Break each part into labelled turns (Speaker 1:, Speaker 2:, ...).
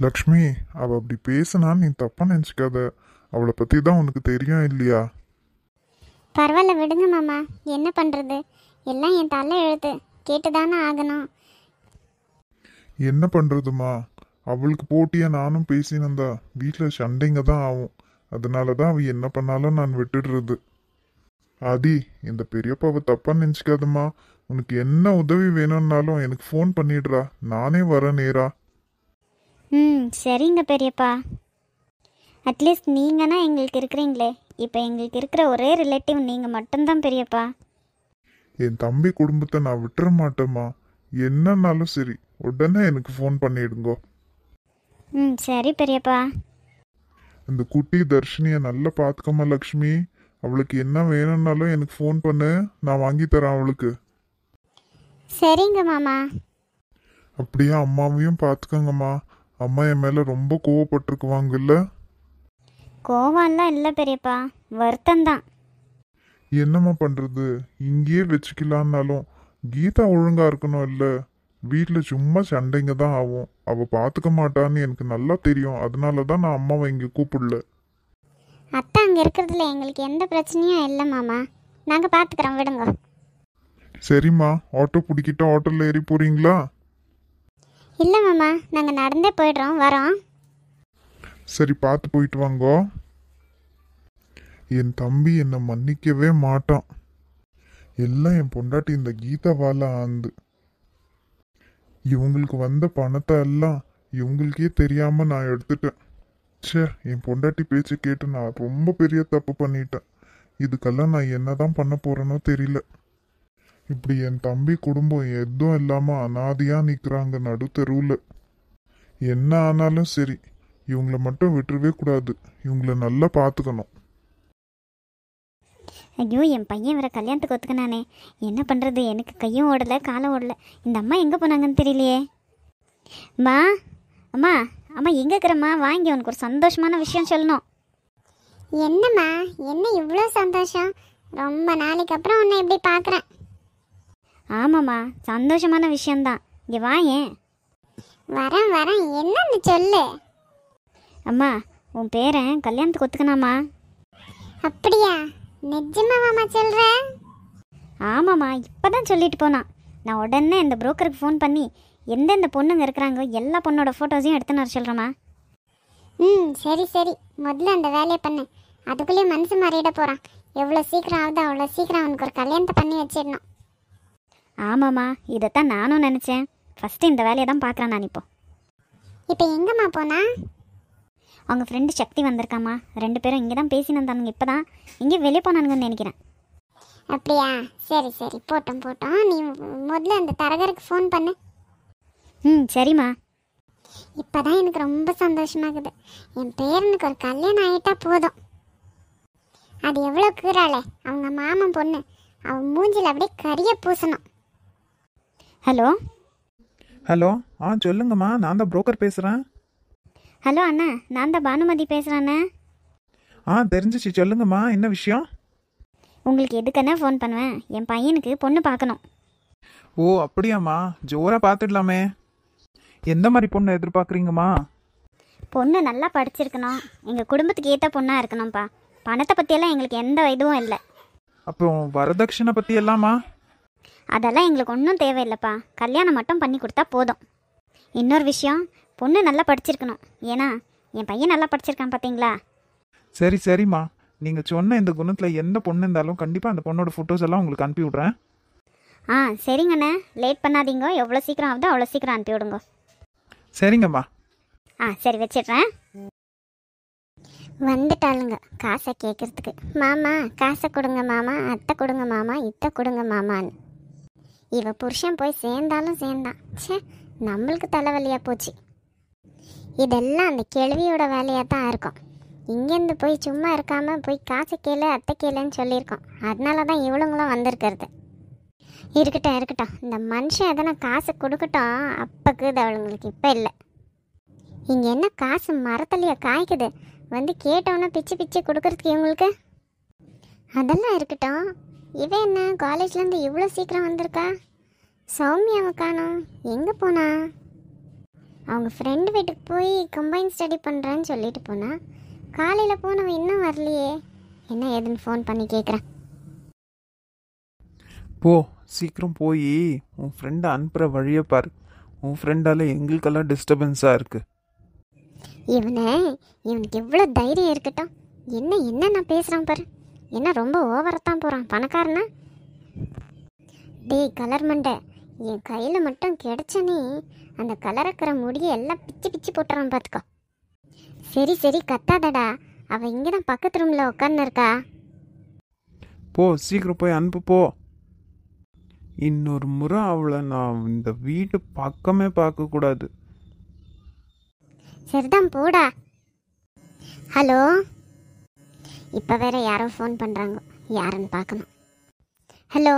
Speaker 1: லக்ஷ்மி, அவ அப்படி பேசுனான்னு நீ தப்பா நினைச்சுக்காத. அவளை பத்தி தான் உனக்கு தெரியும் இல்லையா?
Speaker 2: பரவாயில்ல விடுங்க மாமா. என்ன பண்ணுறது, எல்லாம் என் தலை எழுத்து, கேட்டுதானே ஆகணும்.
Speaker 1: என்ன பண்றதுமா? அவளுக்கு போட்டியா நானும் பேசினந்தா வீட்டில் சண்டைங்க தான் ஆகும். அதனால தான் அவ என்ன பண்ணாலும் நான் விட்டுடுறது. ஆதி, இந்த பெரியப்பாவை தப்பா நினைச்சுக்காதம்மா. உனக்கு என்ன உதவி வேணும்னாலும் எனக்கு ஃபோன் பண்ணிடுறா, நானே வரேன் நேரா.
Speaker 2: சரிங்க பெரியப்பா. அட்லீஸ்ட் நீங்கன்னா எங்களுக்கு இருக்கிறீங்களே. இப்போ எங்களுக்கு இருக்கிற ஒரே ரிலேட்டிவ் நீங்கள் மட்டும்தான் பெரியப்பா.
Speaker 1: என் தம்பி குடும்பத்தை நான் விட்டுற மாட்டேம்மா. என்னன்னாலும் சரி, உடனே எனக்கு ஃபோன் பண்ணிடுங்கோ.
Speaker 2: சரி பெரியப்பா.
Speaker 1: இந்த குட்டி தர்ஷினியை நல்லா பார்த்துக்கம்மா லக்ஷ்மி. அவளுக்கு என்ன வேணும்னாலும் எனக்கு ஃபோன் பண்ணு, நான் வாங்கி தரேன் அவளுக்கு.
Speaker 2: சரிங்க மாமா.
Speaker 1: அப்படியே அம்மாவையும் பார்த்துக்கங்கம்மா. அம்மா என் மேலே ரொம்ப கோவப்பட்டிருக்குவாங்கல்ல?
Speaker 2: கோவம்லாம் இல்லை பெரியப்பா, வருத்தம்தான்.
Speaker 1: என்னம்மா பண்ணுறது, இங்கேயே வச்சுக்கலான்னாலும் கீதா ஒழுங்கா இருக்கணும் இல்லை? வீட்டில் சும்மா சண்டைங்க தான் ஆகும். அவள் பார்த்துக்க மாட்டான்னு எனக்கு நல்லா தெரியும். அதனால தான் நான் அம்மாவை இங்கே கூப்பிடல.
Speaker 2: அத்தை அங்கே இருக்கிறதுல எங்களுக்கு எந்த பிரச்சனையும் இல்லை மாமா. நாங்கள் பார்த்துக்குறோம், விடுங்க.
Speaker 1: சரிம்மா, ஆட்டோ பிடிக்கிட்ட ஆட்டோவில் ஏறி போறீங்களா?
Speaker 2: இல்லை மாமா, நாங்கள் நடந்தே போயிடுறோம், வரோம்.
Speaker 1: சரி, பார்த்து போயிட்டு வாங்கோ. என் தம்பி என்னை மன்னிக்கவே மாட்டான். எல்லாம் என் பொண்டாட்டி இந்த கீதாவால ஆந்து. இவங்களுக்கு வந்த பணத்தை எல்லாம் இவங்களுக்கே தெரியாம நான் எடுத்துட்டேன். ச்சே, என் பொண்டாட்டி பேச்சு கேட்டு நான் ரொம்ப பெரிய தப்பு பண்ணிட்டேன். இதுக்கெல்லாம் நான் என்னதான் பண்ண போறேனோ தெரியல. இப்படி என் தம்பி குடும்பம் எதுவும் இல்லாம அனாதையா நிக்கிறாங்க நடு தெருவுல. என்ன ஆனாலும் சரி, இவங்கள மட்டும் விட்டுறவே கூடாது. இவங்கள நல்லா பார்த்துக்கணும்.
Speaker 2: ஐயோ, என் பையன் வேற கல்யாணத்துக்கு ஒத்துக்கினானே, என்ன பண்ணுறது? எனக்கு கையும் ஓடலை, காலம் ஓடலை. இந்த அம்மா எங்கே போனாங்கன்னு தெரியலையே. அம்மா, அம்மா, அம்மா எங்கே இருக்கிறம்மா? வாங்கி உனக்கு ஒரு சந்தோஷமான விஷயம் சொல்லணும். என்னம்மா, என்ன இவ்வளோ சந்தோஷம்? ரொம்ப நாளைக்கு அப்புறம் உன்னை எப்படி பார்க்குறேன். ஆமாம்மா, சந்தோஷமான விஷயந்தான். இங்கே வாயேன். வரேன் வரேன், என்னன்னு சொல்லு. அம்மா, உன் பேரன் கல்யாணத்துக்கு ஒத்துக்கணாமா. அப்படியா? நிஜமாவாம்மா சொல்ற? ஆமாம்மா, இப்போ தான் சொல்லிட்டு போனான். நான் உடனே இந்த புரோக்கருக்கு ஃபோன் பண்ணி எந்தெந்த பொண்ணுங்க இருக்கிறாங்க எல்லா பொண்ணோட ஃபோட்டோஸையும் எடுத்துன்னு வர சொல்கிறேம்மா. சரி சரி, முதல்ல அந்த வேலையை பண்ணு. அதுக்குள்ளேயே மனசு மாறிட போகிறான். எவ்வளோ சீக்கிரம் ஆகுதோ அவ்வளோ சீக்கிரம் அவனுக்கு ஒரு கல்யாணத்தை பண்ணி வச்சிடணும். ஆமாம்மா, இதைத்தான் நானும் நினச்சேன். ஃபஸ்ட்டு இந்த வேலையை தான் பார்க்குறேன் நான். இப்போ எங்கம்மா போனா? அவங்க ஃப்ரெண்டு சக்தி வந்திருக்காம்மா. 2 பேரும் இங்கே தான் பேசினந்தானுங்க. இப்போ தான் எங்கேயும் வெளியே போனானுங்கன்னு நினைக்கிறேன். அப்படியா? சரி சரி, போட்டோம் போட்டோம். நீ முதல்ல அந்த தரகருக்கு ஃபோன் பண்ணு. சரிம்மா. இப்போ தான் எனக்கு ரொம்ப சந்தோஷமாகுது. என் பேரனுக்கு ஒரு கல்யாணம் ஆகிட்டா போதும். அது எவ்வளோ கூறாளே, அவங்க மாமன் பொண்ணு. அவன் மூஞ்சில் அப்படியே கரிய பூசணும். ஹலோ
Speaker 3: ஹலோ, சொல்லுங்கம்மா. நான் தான் புரோக்கர் பேசுகிறேன்.
Speaker 2: ஹலோ அண்ணா, நான் தான் பானுமதி பேசுகிறேண்ணே.
Speaker 3: தெரிஞ்சிச்சு, சொல்லுங்கம்மா. என்ன விஷயம்?
Speaker 2: உங்களுக்கு எதுக்குண்ணே ஃபோன் பண்ணுவேன்? என் பையனுக்கு பொண்ணு பார்க்கணும்.
Speaker 3: ஓ அப்படியாம்மா, ஜோராக பார்த்துடலாமே. எந்த மாதிரி பொண்ணு எதிர்பார்க்குறீங்கம்மா?
Speaker 2: பொண்ணு நல்லா படிச்சிருக்கணும், எங்கள் குடும்பத்துக்கு ஏற்ற பொண்ணாக இருக்கணும்ப்பா. பணத்தை பற்றியெல்லாம் எங்களுக்கு எந்த இதுவும் இல்லை.
Speaker 3: அப்புறம் வரதட்சணை பற்றி எல்லாமா?
Speaker 2: அதெல்லாம் எங்களுக்கு ஒன்றும் தேவையில்லைப்பா. கல்யாணம் மட்டும் பண்ணி கொடுத்தா போதும். இன்னொரு விஷயம், பொண்ணு நல்லா படிச்சிருக்கணும். ஏன்னா என் பையன் நல்லா படிச்சிருக்கான் பார்த்தீங்களா.
Speaker 3: சரி சரிம்மா, நீங்கள் சொன்ன இந்த குணத்தில் எந்த பொண்ணு இருந்தாலும் கண்டிப்பாக அந்த பொண்ணோட ஃபோட்டோஸ் எல்லாம் உங்களுக்கு அனுப்பி விட்றேன்.
Speaker 2: சரிங்கண்ணே, லேட் பண்ணாதீங்க. எவ்வளோ சீக்கிரம் ஆகுதோ அவ்வளோ சீக்கிரம் அனுப்பி விடுங்க.
Speaker 3: சரிங்கம்மா.
Speaker 2: சரி, வச்சிடுறேன். வந்துட்டாளுங்க காசை கேட்குறதுக்கு. மாமா காசை கொடுங்க மாமா, அத்தை கொடுங்க மாமா, இத்தை கொடுங்க மாமான்னு. இவ புருஷன் போய் சேர்ந்தாலும் சேர்ந்தான். ச்சே, நம்மளுக்கு தலைவலியாக போச்சு. இதெல்லாம் அந்த கேள்வியோட வேலையாக தான் இருக்கும். இங்கேருந்து போய் சும்மா இருக்காமல் போய் காசு கேளு அத்தை கேளுன்னு சொல்லியிருக்கோம். அதனால தான் இவளுங்களும் வந்திருக்கிறது. இருக்கட்டும் இருக்கட்டும், இந்த மனுஷன் எதனா காசு கொடுக்கட்டும். அப்போக்கு இது அவளுங்களுக்கு இப்போ இல்லை. இங்கே என்ன காசு மரத்துலையா காய்க்குது? வந்து கேட்டவொன்னே பிச்சு பிச்சு கொடுக்கறதுக்கு இவங்களுக்கு. அதெல்லாம் இருக்கட்டும். இவன் என்ன காலேஜ்லேருந்து இவ்வளோ சீக்கிரம் வந்திருக்கா? சௌமியாவை காணோம், எங்கே போனா? அவங்க ஃப்ரெண்டு வீட்டுக்கு போய் கம்பைன் ஸ்டடி பண்ணுறேன்னு சொல்லிட்டு போனா. காலையில் போனவன் இன்னும் வரலையே. என்ன ஏதுன்னு ஃபோன் பண்ணி கேட்குறேன்.
Speaker 3: போ, சீக்கிரம் போய் உன் ஃப்ரெண்டை அனுப்புகிற வழியை பாரு. உன் ஃப்ரெண்டால் எங்களுக்கெல்லாம் டிஸ்டர்பன்ஸாக இருக்குது.
Speaker 2: இவனுக்கு எவ்வளோ தைரியம் இருக்கட்டும். என்ன நான் பேசுகிறான் பாரு. என்ன ரொம்ப ஓவரத்தான் போகிறான் பணக்காரனா. டேய் கலர் மண்டை, என் கையில் மட்டும் கிடைச்சனே அந்த கலரக்கிற முடியை எல்லாம் பிச்சு பிச்சு போட்டுறான் பார்த்துக்கோ. சரி கத்தாதடா. அவள் இங்கே தான் பக்கத்து ரூமில் உட்காந்து இருக்கா.
Speaker 3: போ, சீக்கிரம் போய் அனுப்பு போ. இன்னொரு முறை அவளை நான் இந்த வீட்டு பக்கமே பார்க்கக்கூடாது.
Speaker 2: சரிதான் போடா. ஹலோ, இப்போ வேற யாரோ ஃபோன் பண்ணுறாங்க. யாருன்னு பார்க்கணும். ஹலோ,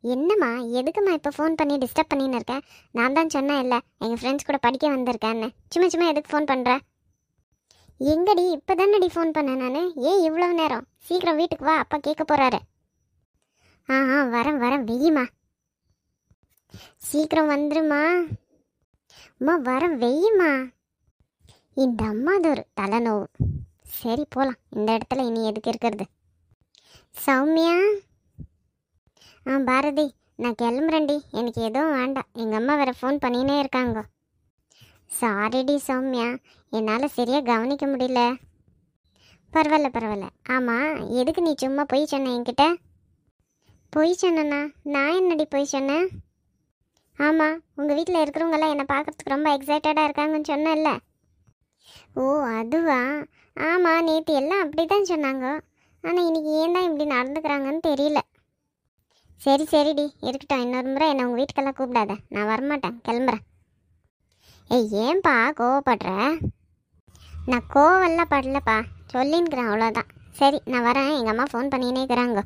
Speaker 2: என்னம்மா எதுக்கும்மா இப்போ ஃபோன் பண்ணி டிஸ்டர்ப் பண்ணின்னு இருக்கேன்? நான் தான் சொன்னேன் இல்லை எங்கள் ஃப்ரெண்ட்ஸ் கூட படிக்க வந்திருக்கேன்னு. சும்மா எதுக்கு ஃபோன் பண்ணுற? எங்கடி இப்போ தானடி ஃபோன் பண்ணேன் நான். ஏன் இவ்வளோ நேரம்? சீக்கிரம் வீட்டுக்கு வா, அப்பா கேட்க போகிறாரு. வரேன் வெய்யுமா. சீக்கிரம் வந்துருமா. அம்மா வரேன் வெய்யுமா. இந்த அம்மாது ஒரு தலைநோவு. சரி போகலாம். இந்த இடத்துல இனி எதுக்கு இருக்கிறது? சௌமியா. பாரதி, நான் கிளம்புறேன்டி. எனக்கு எதுவும் வேண்டாம். எங்கள் அம்மா வேறு ஃபோன் பண்ணினே இருக்காங்க. சாரிடி சௌமியா, என்னால் சரியாக கவனிக்க முடியல. பரவாயில்ல. ஆமாம், எதுக்கு நீ சும்மா போய் சொன்ன என்கிட்ட? பொய் சொன்னேண்ணா? நான் என்னடி பொய் சொன்னேன்? ஆமாம், உங்கள் வீட்டில் இருக்கிறவங்கெல்லாம் என்னை பார்க்குறதுக்கு ரொம்ப எக்ஸைட்டடாக இருக்காங்கன்னு சொன்னேன்ல. ஓ அதுவா? ஆமாம், நேற்று எல்லாம் அப்படி தான் சொன்னாங்க. ஆனால் இன்றைக்கி ஏன் தான் இப்படி நடந்துக்கிறாங்கன்னு தெரியல. சரிடி இருக்கட்டும். இன்னொரு முறை என்னை உங்கள் வீட்டுக்கெல்லாம் கூப்பிடாத. நான் வரமாட்டேன், கிளம்புறேன். ஏன்பா கோவப்படுற? நான் கோவெல்லாம் படலப்பா, சொல்லின்னுக்கிறேன் அவ்வளோதான். சரி நான் வரேன். எங்கள் அம்மா ஃபோன் பண்ணினே இருக்கிறாங்க.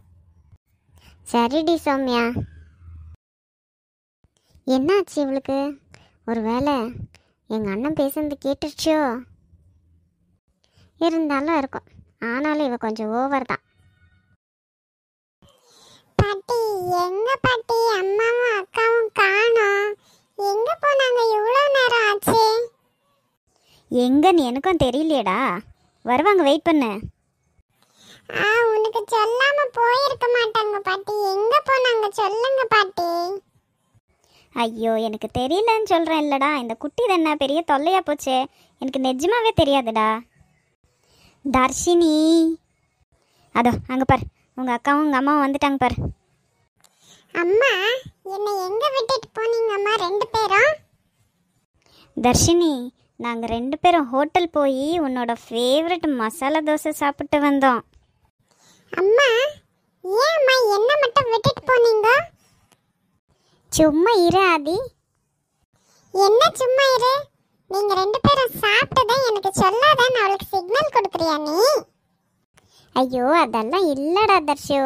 Speaker 2: சரிடி சௌமியா. என்னாச்சு இவளுக்கு? ஒரு வேளை எங்கள் அண்ணன் பேசுனது கேட்டுருச்சோ? இருந்தாலும் இருக்கும். ஆனாலும் இவ கொஞ்சம் ஓவர் தான். பாட்டி எங்க பாட்டி? அம்மாவும் அக்காவும் காணோம். எங்க போனாங்க? இவ்வளோ நேரம் ஆச்சு. எங்கன்னு எனக்கும் தெரியலையடா. வருவாங்க, வெயிட் பண்ணு. உனக்கு சொல்லாம போயிருக்க மாட்டாங்க பாட்டி. எங்க போனாங்க சொல்லுங்க பாட்டி. ஐயோ, எனக்கு தெரியலன்னு சொல்கிறேன் இல்லடா. இந்த குட்டி தானே பெரிய தொல்லையா போச்சே. எனக்கு நிஜமாவே தெரியாதுடா. தர்ஷினி, அதோ அங்கே பாரு, உங்கள் அக்காவும் உங்கள் அம்மாவும் வந்துட்டாங்க பாரு. அம்மா, என்னை எங்கே விட்டுட்டு போனீங்கம்மா ரெண்டு பேரும்? தர்ஷினி, நாங்கள் ரெண்டு பேரும் ஹோட்டல் போய் உன்னோட ஃபேவரட் மசாலா தோசை சாப்பிட்டு வந்தோம். அம்மா, ஏம்மா என்ன மட்டும் விட்டுட்டு போனீங்க? சும்மா இரு ஆதி. என்ன சும்மா இரு? நீங்க ரெண்டு பேரும் சாப்பிட்டதை எனக்கு சொல்லாதான் அவளுக்கு சிக்னல் கொடுக்குறியா நீ? ஐயோ அதெல்லாம் இல்லடா தர்ஷு.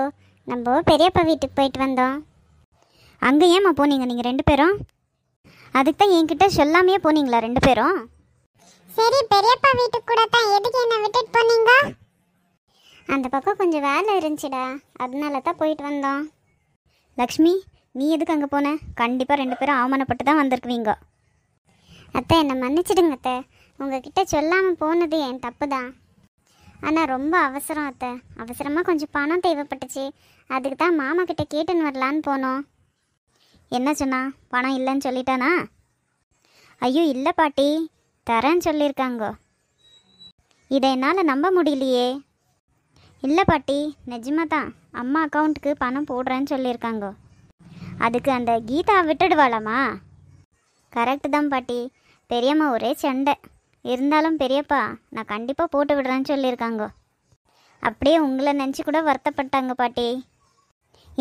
Speaker 2: நம்ம பெரியப்பா வீட்டுக்கு போயிட்டு வந்தோம். அங்கே ஏம்மா போனீங்க நீங்கள் ரெண்டு பேரும்? அதுக்கு தான் என்கிட்ட சொல்லாமையே போனீங்களா ரெண்டு பேரும்? சரி, பெரியப்பா வீட்டுக்கு கூட தான். எதுக்கு என்ன விட்டுட்டு போனீங்க? அந்த பக்கம் கொஞ்சம் வேலை இருந்துச்சுடா, அதனால தான் போயிட்டு வந்தோம். லக்ஷ்மி, நீ எதுக்கு அங்கே போன? கண்டிப்பாக ரெண்டு பேரும் அவமானப்பட்டு தான் வந்திருக்குவீங்க. அத்தை என்னை மன்னிச்சிடுங்க அத்தை. உங்ககிட்ட சொல்லாமல் போனது என் தப்பு தான். ஆனால் ரொம்ப அவசரம் அத்தை. அவசரமாக கொஞ்சம் பணம் தேவைப்பட்டுச்சு. அதுக்கு தான் மாமா கிட்ட கேட்டுன்னு வரலான்னு போனோம். என்ன சொன்னா? பணம் இல்லைன்னு சொல்லிட்டானா? ஐயோ இல்லை பாட்டி, தரேன்னு சொல்லியிருக்காங்க. இதை என்னால் நம்ப முடியலையே. இல்லை பாட்டி, நிஜமாக தான். அம்மா அக்கௌண்ட்டுக்கு பணம் போடுறேன்னு சொல்லியிருக்காங்க. அதுக்கு அந்த கீதா விட்டுடுவாளாம்மா? கரெக்டு தான் பாட்டி. பெரியம்மா ஒரே சண்டை. இருந்தாலும் பெரியப்பா நான் கண்டிப்பாக போட்டு விடுறேன்னு சொல்லியிருக்காங்க. அப்படியே உங்களை நினச்சி கூட வருத்தப்பட்டாங்க பாட்டி.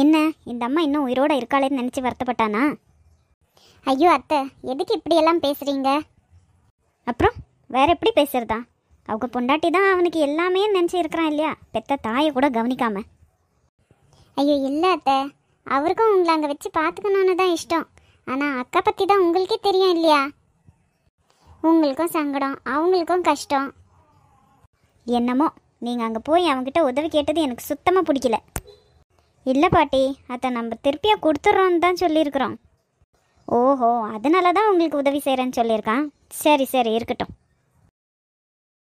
Speaker 2: என்ன, இந்த அம்மா இன்னும் உயிரோடு இருக்காளேன்னு நினச்சி வருத்தப்பட்டானா? ஐயோ அத்தை, எதுக்கு இப்படியெல்லாம் பேசுகிறீங்க? அப்புறம் வேற எப்படி பேசுகிறதா? அவங்க பொண்டாட்டி தான் அவனுக்கு எல்லாமே நினச்சி இருக்கிறான் இல்லையா, பெத்த தாயை கூட கவனிக்காம. ஐயோ இல்லை அத்தை, அவருக்கும் உங்களை அங்கே வச்சு பார்த்துக்கணுன்னு தான் இஷ்டம். ஆனால் அக்கா பற்றி தான் உங்களுக்கே தெரியும் இல்லையா? உங்களுக்கும் சங்கடம், அவங்களுக்கும் கஷ்டம். என்னமோ நீங்கள் அங்கே போய் அவங்ககிட்ட உதவி கேட்டது எனக்கு சுத்தமாக பிடிக்கல. இல்லை பாட்டி, அதை நம்ம திருப்பியாக கொடுத்துட்றோன்னு தான் சொல்லியிருக்கிறோம். ஓஹோ, அதனால தான் உங்களுக்கு உதவி செய்கிறேன்னு சொல்லியிருக்கான். சரி சரி இருக்கட்டும்.